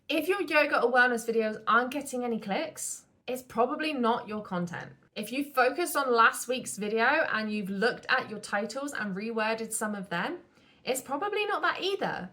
If your yoga or wellness videos aren't getting any clicks, it's probably not your content. If you focused on last week's video and you've looked at your titles and reworded some of them, it's probably not that either.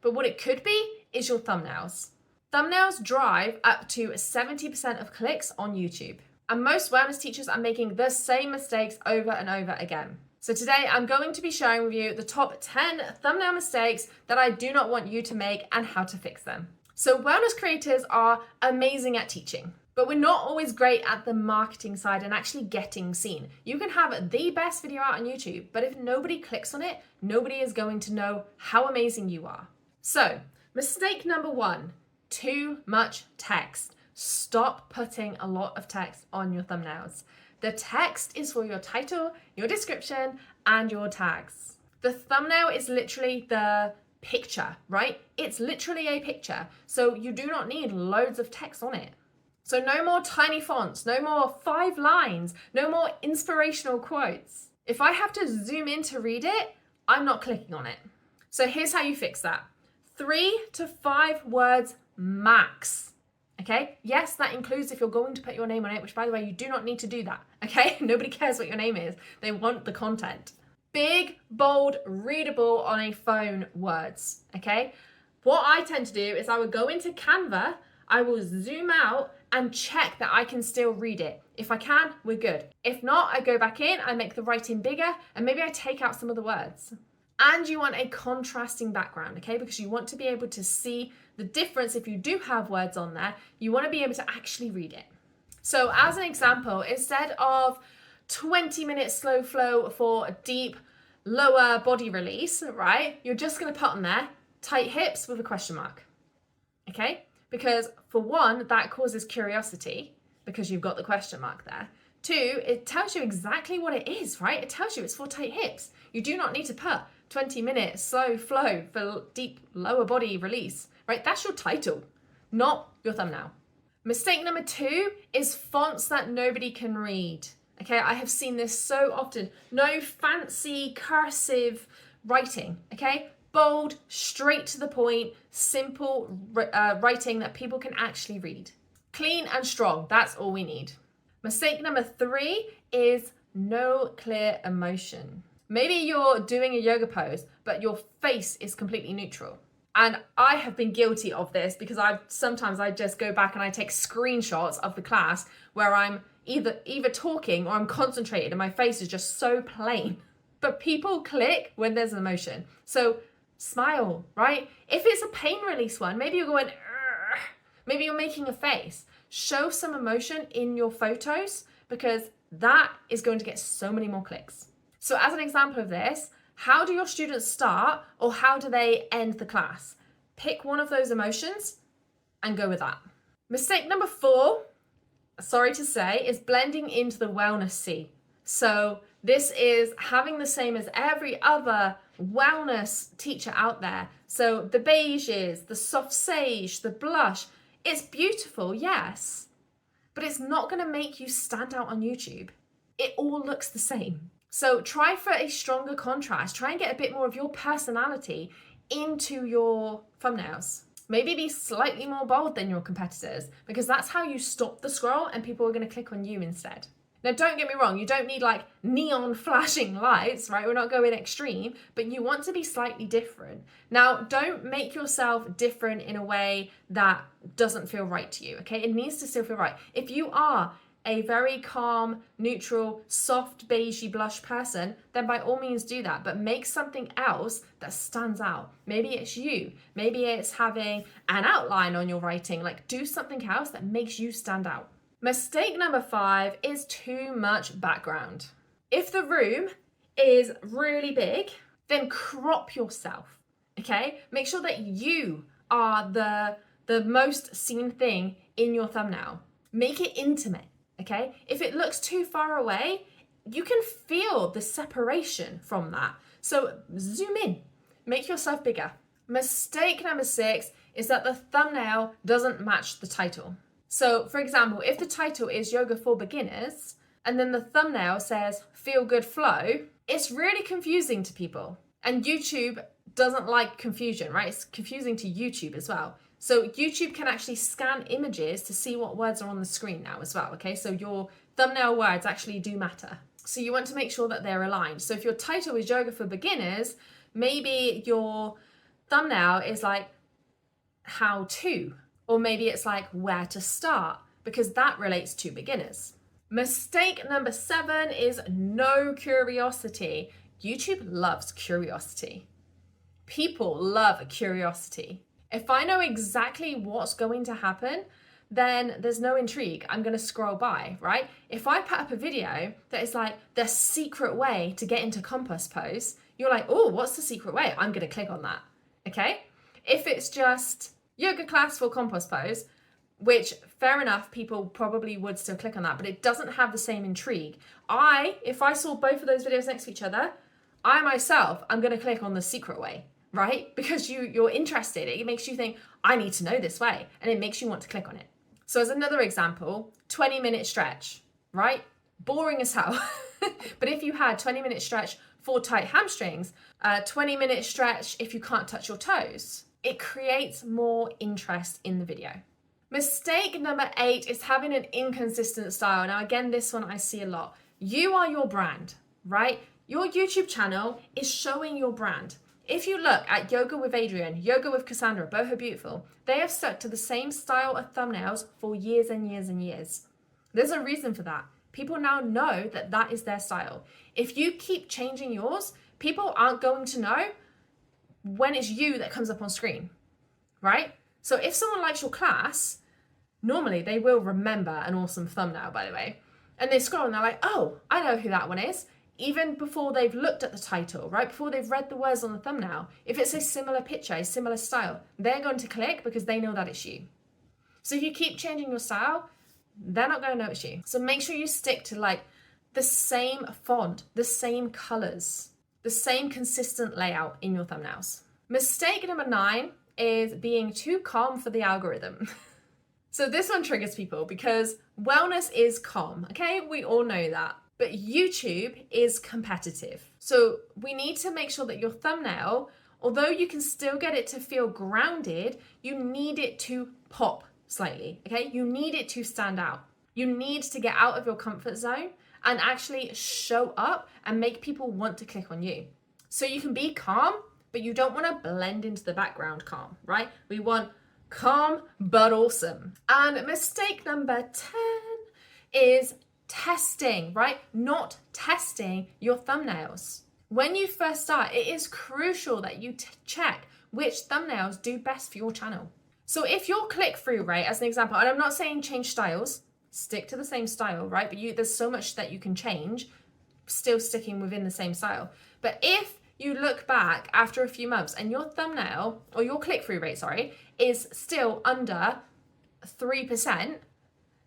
But what it could be is your thumbnails. Thumbnails drive up to 70% of clicks on YouTube. And most wellness teachers are making the same mistakes over and over again. So today I'm going to be sharing with you the top 10 thumbnail mistakes that I do not want you to make and how to fix them. So wellness creators are amazing at teaching, but we're not always great at the marketing side and actually getting seen. You can have the best video out on YouTube, but if nobody clicks on it, nobody is going to know how amazing you are. So mistake number 1, too much text. Stop putting a lot of text on your thumbnails. The text is for your title, your description, and your tags. The thumbnail is literally the picture, right? It's literally a picture. So you do not need loads of text on it. So no more tiny fonts, no more 5 lines, no more inspirational quotes. If I have to zoom in to read it, I'm not clicking on it. So here's how you fix that. 3 to 5 words max. Okay, yes, that includes if you're going to put your name on it, which by the way, you do not need to do that, okay? Nobody cares what your name is. They want the content. Big, bold, readable on a phone words, okay? What I tend to do is I would go into Canva, I will zoom out and check that I can still read it. If I can, we're good. If not, I go back in, I make the writing bigger, and maybe I take out some of the words. And you want a contrasting background, okay? Because you want to be able to see the difference if you do have words on there. You want to be able to actually read it. So as an example, instead of 20 minutes slow flow for a deep, lower body release, right? You're just going to put on there tight hips with a question mark, okay? Because for one, that causes curiosity because you've got the question mark there. 2, it tells you exactly what it is, right? It tells you it's for tight hips. You do not need to put 20 minutes slow flow for deep lower body release, right? That's your title, not your thumbnail. Mistake number 2 is fonts that nobody can read. Okay, I have seen this so often. No fancy cursive writing, okay? Bold, straight to the point, simple writing that people can actually read. Clean and strong, that's all we need. Mistake number 3 is no clear emotion. Maybe you're doing a yoga pose, but your face is completely neutral. And I have been guilty of this because sometimes I just go back and I take screenshots of the class where I'm either talking or I'm concentrated and my face is just so plain. But people click when there's an emotion. So smile, right? If it's a pain release one, maybe you're going, "Urgh." Maybe you're making a face. Show some emotion in your photos because that is going to get so many more clicks. So as an example of this, how do your students start or how do they end the class? Pick one of those emotions and go with that. Mistake number 4, sorry to say, is blending into the wellness sea. So this is having the same as every other wellness teacher out there. So the beiges, the soft sage, the blush, it's beautiful, yes, but it's not going to make you stand out on YouTube. It all looks the same. So try for a stronger contrast. Try and get a bit more of your personality into your thumbnails. Maybe be slightly more bold than your competitors because that's how you stop the scroll and people are going to click on you instead. Now, don't get me wrong, you don't need like neon flashing lights, right? We're not going extreme, but you want to be slightly different. Now, don't make yourself different in a way that doesn't feel right to you, okay? It needs to still feel right. If you are a very calm, neutral, soft, beigey blush person, then by all means do that, but make something else that stands out. Maybe it's you. Maybe it's having an outline on your writing. Like, do something else that makes you stand out. Mistake number 5 is too much background. If the room is really big, then crop yourself, okay? Make sure that you are the most seen thing in your thumbnail. Make it intimate, okay? If it looks too far away, you can feel the separation from that. So zoom in, make yourself bigger. Mistake number 6 is that the thumbnail doesn't match the title. So for example, if the title is Yoga for Beginners and then the thumbnail says Feel Good Flow, it's really confusing to people. And YouTube doesn't like confusion, right? It's confusing to YouTube as well. So YouTube can actually scan images to see what words are on the screen now as well, okay? So your thumbnail words actually do matter. So you want to make sure that they're aligned. So if your title is yoga for beginners, maybe your thumbnail is like how to, or maybe it's like where to start, because that relates to beginners. Mistake number 7 is no curiosity. YouTube loves curiosity. People love curiosity. If I know exactly what's going to happen, then there's no intrigue. I'm going to scroll by, right? If I put up a video that is like the secret way to get into compost pose, you're like, oh, what's the secret way? I'm going to click on that, okay? If it's just yoga class for compost pose, which fair enough, people probably would still click on that, but it doesn't have the same intrigue. If I saw both of those videos next to each other, I myself, I'm going to click on the secret way, right? Because you're interested. It makes you think, I need to know this way. And it makes you want to click on it. So as another example, 20-minute stretch, right? Boring as hell. But if you had 20-minute stretch for tight hamstrings, 20-minute stretch if you can't touch your toes, it creates more interest in the video. Mistake number 8 is having an inconsistent style. Now, again, this one I see a lot. You are your brand, right? Your YouTube channel is showing your brand. If you look at Yoga with Adrienne, Yoga with Cassandra, Boho Beautiful, they have stuck to the same style of thumbnails for years and years and years. There's a reason for that. People now know that that is their style. If you keep changing yours, people aren't going to know when it's you that comes up on screen, right? So if someone likes your class, normally they will remember an awesome thumbnail, by the way, and they scroll and they're like, oh, I know who that one is. Even before they've looked at the title, right? Before they've read the words on the thumbnail, if it's a similar picture, a similar style, they're going to click because they know that it's you. So if you keep changing your style, they're not going to know it's you. So make sure you stick to like the same font, the same colors, the same consistent layout in your thumbnails. Mistake number 9 is being too calm for the algorithm. So this one triggers people because wellness is calm, okay? We all know that. But YouTube is competitive. So we need to make sure that your thumbnail, although you can still get it to feel grounded, you need it to pop slightly, okay? You need it to stand out. You need to get out of your comfort zone and actually show up and make people want to click on you. So you can be calm, but you don't want to blend into the background calm, right? We want calm but awesome. And mistake number 10 is testing, right? Not testing your thumbnails. When you first start, it is crucial that you check which thumbnails do best for your channel. So if your click-through rate, as an example, and I'm not saying change styles, stick to the same style, right? But there's so much that you can change, still sticking within the same style. But if you look back after a few months and your thumbnail, or your click-through rate, is still under 3%,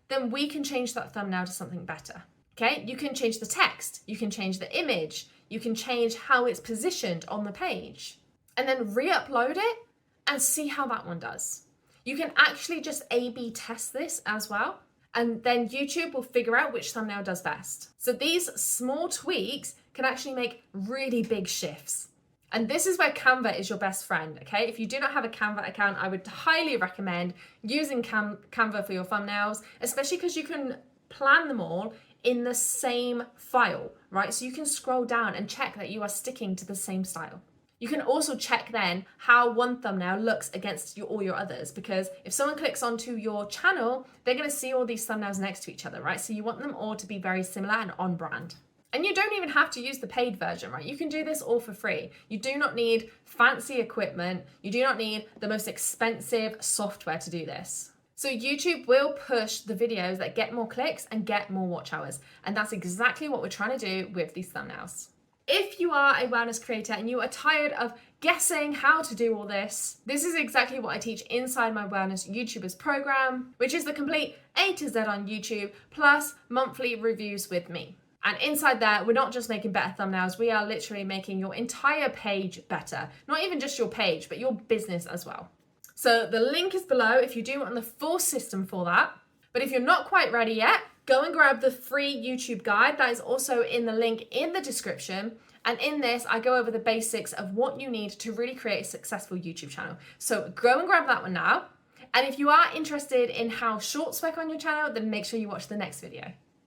then we can change that thumbnail to something better, okay? You can change the text, you can change the image, you can change how it's positioned on the page, and then re-upload it and see how that one does. You can actually just A/B test this as well, and then YouTube will figure out which thumbnail does best. So these small tweaks can actually make really big shifts. And this is where Canva is your best friend, okay? If you do not have a Canva account, I would highly recommend using Canva for your thumbnails, especially because you can plan them all in the same file, right? So you can scroll down and check that you are sticking to the same style. You can also check then how one thumbnail looks against all your others, because if someone clicks onto your channel, they're going to see all these thumbnails next to each other, right? So you want them all to be very similar and on brand. And you don't even have to use the paid version, right? You can do this all for free. You do not need fancy equipment. You do not need the most expensive software to do this. So YouTube will push the videos that get more clicks and get more watch hours. And that's exactly what we're trying to do with these thumbnails. If you are a wellness creator and you are tired of guessing how to do all this, this is exactly what I teach inside my Wellness YouTubers program, which is the complete A to Z on YouTube, plus monthly reviews with me. And inside there, we're not just making better thumbnails, we are literally making your entire page better. Not even just your page, but your business as well. So the link is below if you do want the full system for that. But if you're not quite ready yet, go and grab the free YouTube guide. That is also in the link in the description. And in this, I go over the basics of what you need to really create a successful YouTube channel. So go and grab that one now. And if you are interested in how shorts work on your channel, then make sure you watch the next video.